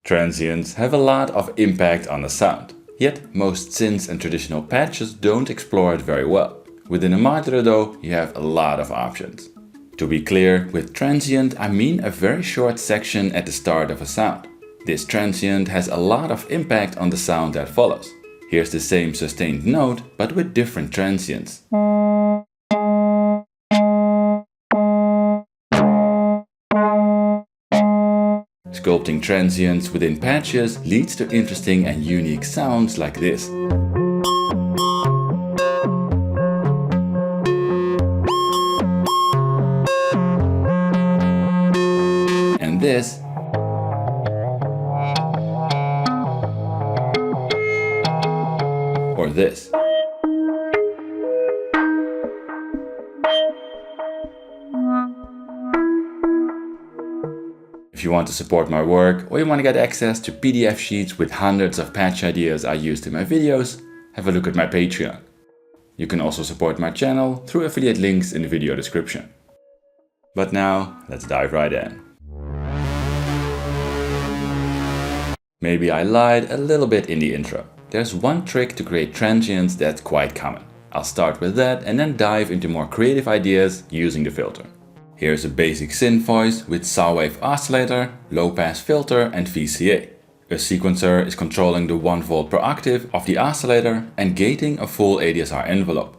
Transients have a lot of impact on the sound, yet most synths and traditional patches don't explore it very well. Within a modular though, you have a lot of options. To be clear, with transient I mean a very short section at the start of a sound. This transient has a lot of impact on the sound that follows. Here's the same sustained note, but with different transients. Sculpting transients within patches leads to interesting and unique sounds like this. And this. Or this. If you want to support my work or you want to get access to PDF sheets with hundreds of patch ideas I used in my videos, have a look at my Patreon. You can also support my channel through affiliate links in the video description. But now, let's dive right in. Maybe I lied a little bit in the intro. There's one trick to create transients that's quite common. I'll start with that and then dive into more creative ideas using the filter. Here's a basic synth voice with saw wave oscillator, low pass filter and VCA. A sequencer is controlling the 1 volt per octave of the oscillator and gating a full ADSR envelope.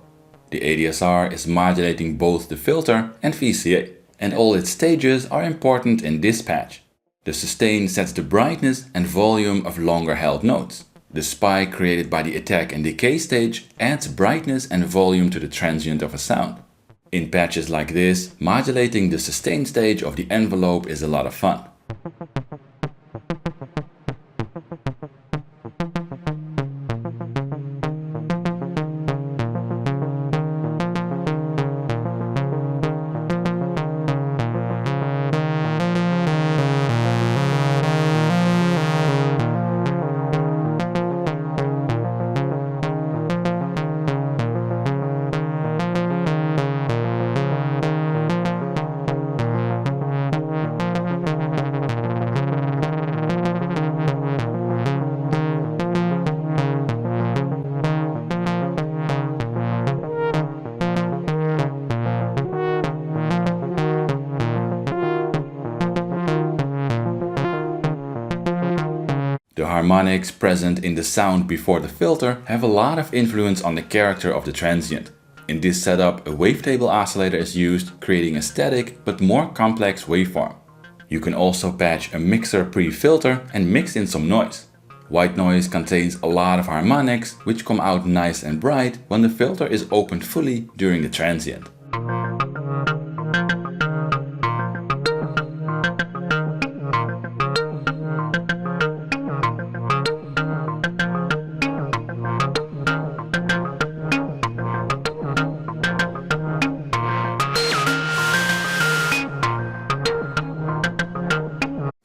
The ADSR is modulating both the filter and VCA, and all its stages are important in this patch. The sustain sets the brightness and volume of longer held notes. The spike created by the attack and decay stage adds brightness and volume to the transient of a sound. In patches like this, modulating the sustain stage of the envelope is a lot of fun. The harmonics present in the sound before the filter have a lot of influence on the character of the transient. In this setup, a wavetable oscillator is used, creating a static but more complex waveform. You can also patch a mixer pre-filter and mix in some noise. White noise contains a lot of harmonics, which come out nice and bright when the filter is opened fully during the transient.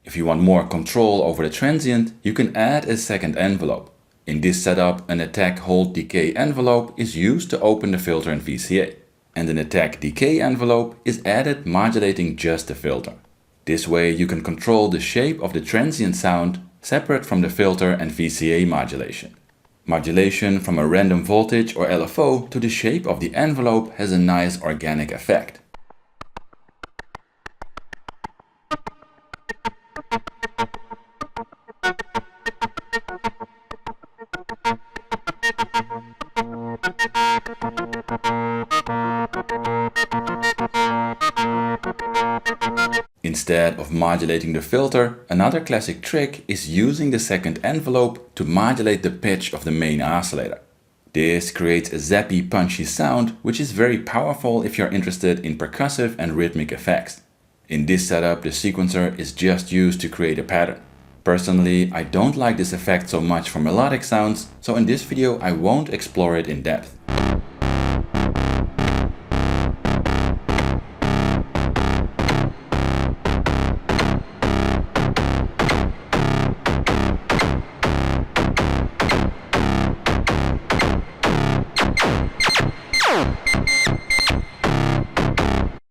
If you want more control over the transient, you can add a second envelope. In this setup, an attack hold decay envelope is used to open the filter and VCA, and an attack decay envelope is added modulating just the filter. This way you can control the shape of the transient sound separate from the filter and VCA modulation. Modulation from a random voltage or LFO to the shape of the envelope has a nice organic effect. Instead of modulating the filter, another classic trick is using the second envelope to modulate the pitch of the main oscillator. This creates a zappy, punchy sound, which is very powerful if you're interested in percussive and rhythmic effects. In this setup, the sequencer is just used to create a pattern. Personally, I don't like this effect so much for melodic sounds, so in this video I won't explore it in depth.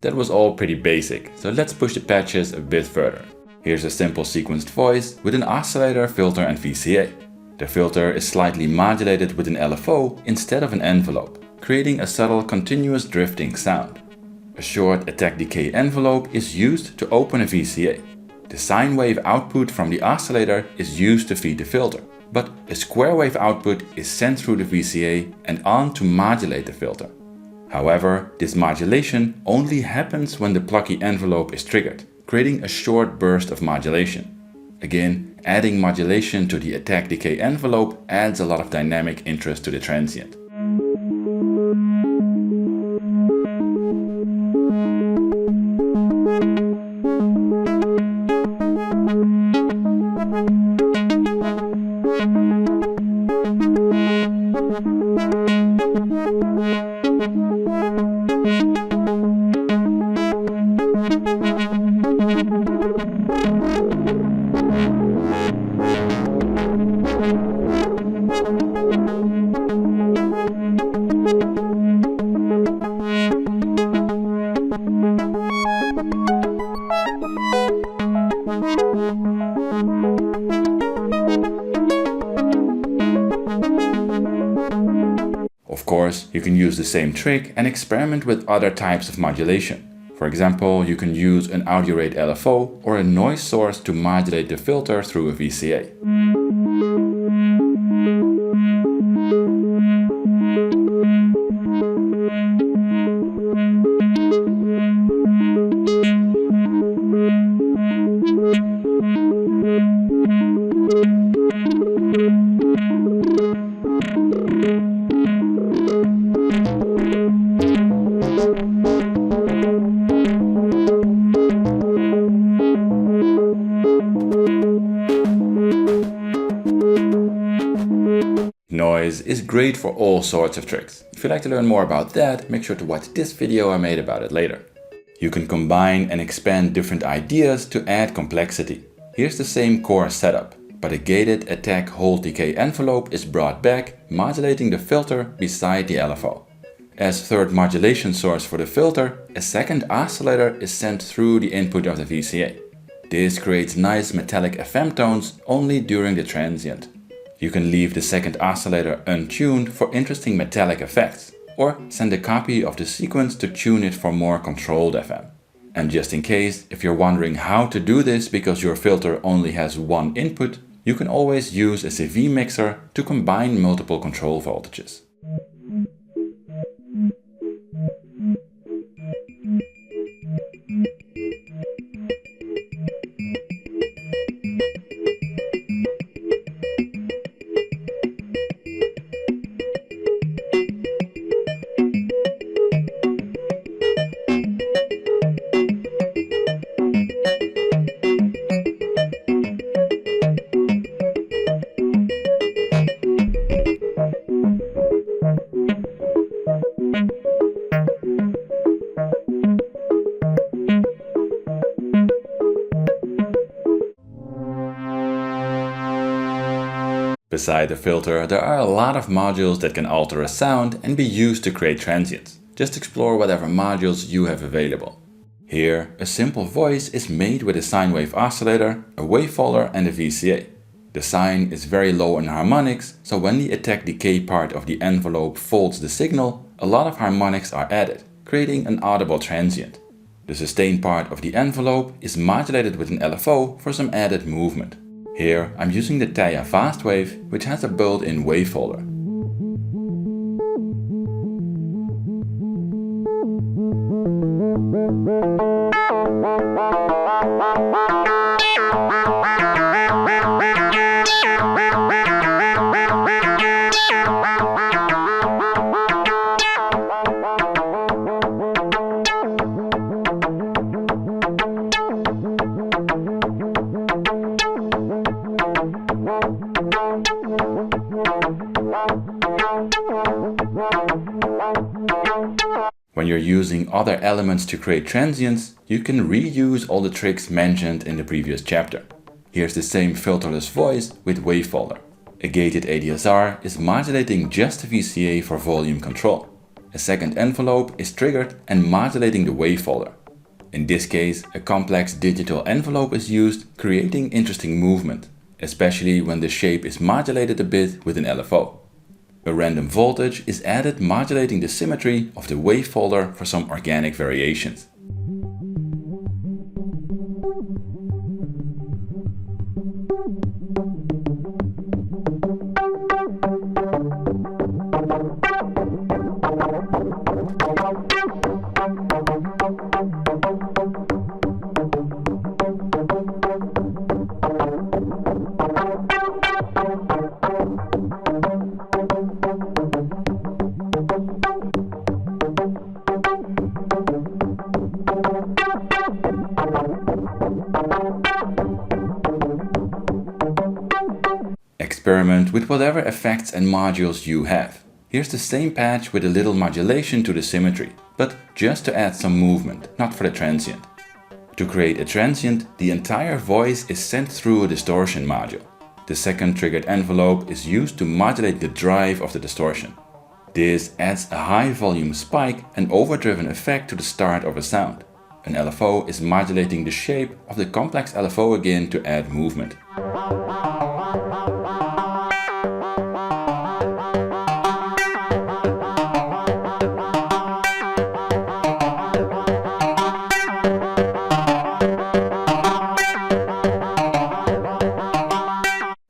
That was all pretty basic, so let's push the patches a bit further. Here's a simple sequenced voice with an oscillator, filter and VCA. The filter is slightly modulated with an LFO instead of an envelope, creating a subtle continuous drifting sound. A short attack decay envelope is used to open a VCA. The sine wave output from the oscillator is used to feed the filter, but a square wave output is sent through the VCA and on to modulate the filter. However, this modulation only happens when the plucky envelope is triggered, creating a short burst of modulation. Again, adding modulation to the attack decay envelope adds a lot of dynamic interest to the transient. Of course, you can use the same trick and experiment with other types of modulation. For example, you can use an audio rate LFO or a noise source to modulate the filter through a VCA. Noise is great for all sorts of tricks. If you'd like to learn more about that, make sure to watch this video I made about it later. You can combine and expand different ideas to add complexity. Here's the same core setup, but a gated attack hold decay envelope is brought back, modulating the filter beside the LFO. As third modulation source for the filter, a second oscillator is sent through the input of the VCA. This creates nice metallic FM tones only during the transient. You can leave the second oscillator untuned for interesting metallic effects, or send a copy of the sequence to tune it for more controlled FM. And just in case, if you're wondering how to do this because your filter only has one input, you can always use a CV mixer to combine multiple control voltages. Beside the filter, there are a lot of modules that can alter a sound and be used to create transients. Just explore whatever modules you have available. Here, a simple voice is made with a sine wave oscillator, a wave folder and a VCA. The sine is very low in harmonics, so when the attack decay part of the envelope folds the signal, a lot of harmonics are added, creating an audible transient. The sustain part of the envelope is modulated with an LFO for some added movement. Here I'm using the Taya Fast Wave, which has a built-in wave folder. When you're using other elements to create transients, you can reuse all the tricks mentioned in the previous chapter. Here's the same filterless voice with wave folder. A gated ADSR is modulating just the VCA for volume control. A second envelope is triggered and modulating the wave folder. In this case, a complex digital envelope is used, creating interesting movement, especially when the shape is modulated a bit with an LFO. A random voltage is added, modulating the symmetry of the wave folder for some organic variations. Experiment with whatever effects and modules you have. Here's the same patch with a little modulation to the symmetry, but just to add some movement, not for the transient. To create a transient, the entire voice is sent through a distortion module. The second triggered envelope is used to modulate the drive of the distortion. This adds a high volume spike and overdriven effect to the start of a sound. An LFO is modulating the shape of the complex LFO again to add movement.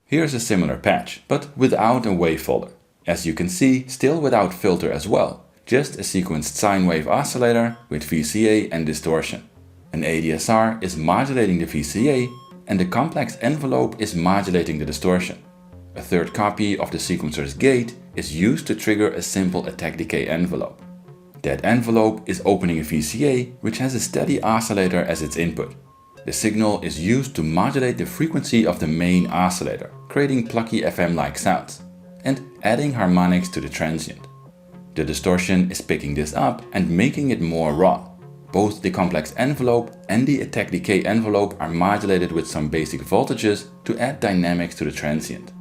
Here's a similar patch, but without a wave folder. As you can see, still without filter as well, just a sequenced sine wave oscillator with VCA and distortion. An ADSR is modulating the VCA and the complex envelope is modulating the distortion. A third copy of the sequencer's gate is used to trigger a simple attack decay envelope. That envelope is opening a VCA, which has a steady oscillator as its input. The signal is used to modulate the frequency of the main oscillator, creating plucky FM-like sounds, and adding harmonics to the transient. The distortion is picking this up and making it more raw. Both the complex envelope and the attack decay envelope are modulated with some basic voltages to add dynamics to the transient.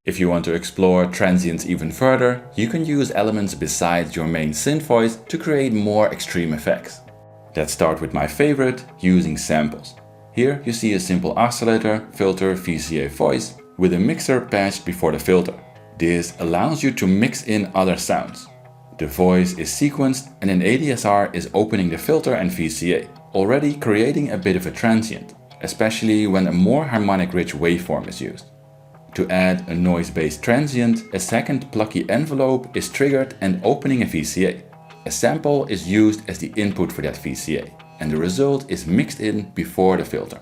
If you want to explore transients even further, you can use elements besides your main synth voice to create more extreme effects. Let's start with my favorite, using samples. Here you see a simple oscillator, filter, VCA voice with a mixer patched before the filter. This allows you to mix in other sounds. The voice is sequenced and an ADSR is opening the filter and VCA, already creating a bit of a transient, especially when a more harmonic-rich waveform is used. To add a noise-based transient, a second plucky envelope is triggered and opening a VCA. A sample is used as the input for that VCA, and the result is mixed in before the filter.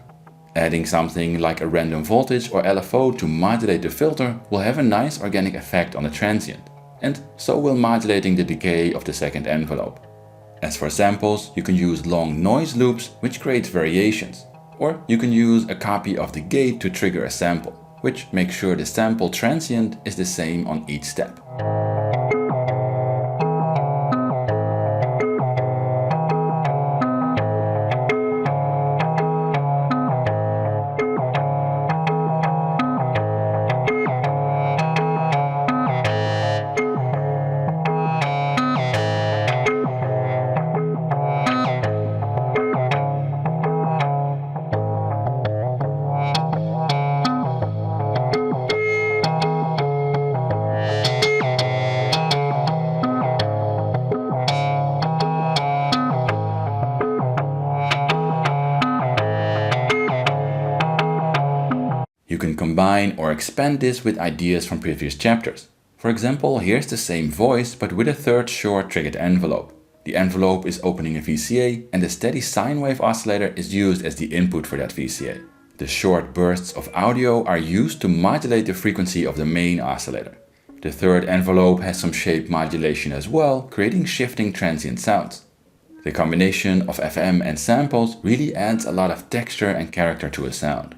Adding something like a random voltage or LFO to modulate the filter will have a nice organic effect on the transient, and so will modulating the decay of the second envelope. As for samples, you can use long noise loops, which creates variations, or you can use a copy of the gate to trigger a sample, which makes sure the sample transient is the same on each step. You can combine or expand this with ideas from previous chapters. For example, here's the same voice but with a third short triggered envelope. The envelope is opening a VCA and the steady sine wave oscillator is used as the input for that VCA. The short bursts of audio are used to modulate the frequency of the main oscillator. The third envelope has some shape modulation as well, creating shifting transient sounds. The combination of FM and samples really adds a lot of texture and character to a sound.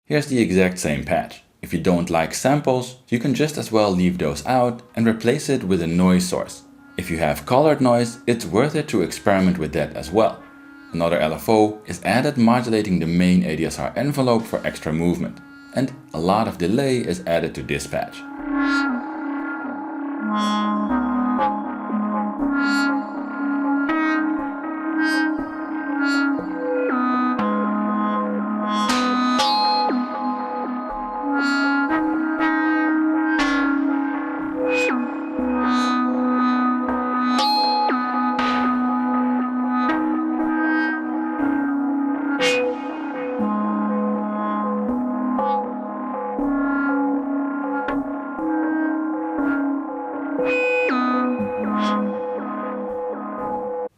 Here's the exact same patch. If you don't like samples, you can just as well leave those out and replace it with a noise source. If you have colored noise, it's worth it to experiment with that as well. Another LFO is added modulating the main ADSR envelope for extra movement. And a lot of delay is added to this patch.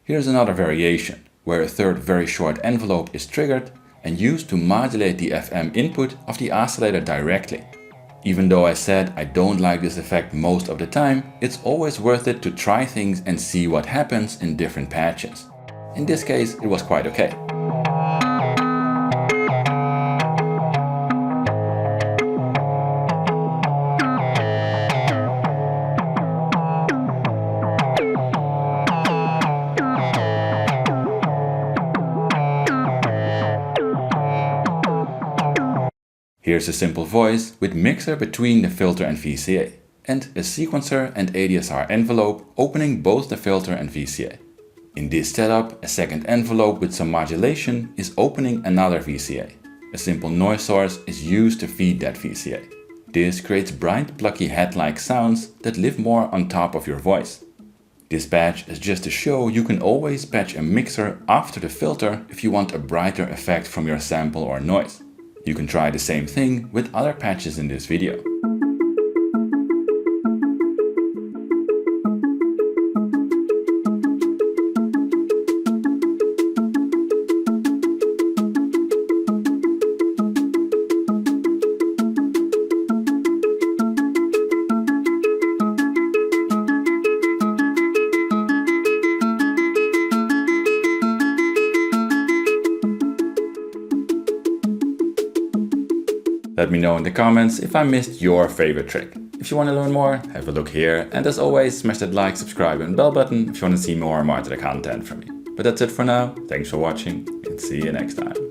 Here's another variation, where a third very short envelope is triggered and used to modulate the FM input of the oscillator directly. Even though I said I don't like this effect most of the time, it's always worth it to try things and see what happens in different patches. In this case, it was quite okay. Here's a simple voice with mixer between the filter and VCA, and a sequencer and ADSR envelope opening both the filter and VCA. In this setup, a second envelope with some modulation is opening another VCA. A simple noise source is used to feed that VCA. This creates bright, plucky head-like sounds that live more on top of your voice. This patch is just to show you can always patch a mixer after the filter if you want a brighter effect from your sample or noise. You can try the same thing with other patches in this video. Let me know in the comments if I missed your favorite trick. If you want to learn more, have a look here, and as always, smash that like, subscribe and bell button if you want to see more modular content from me. But that's it for now, thanks for watching and see you next time.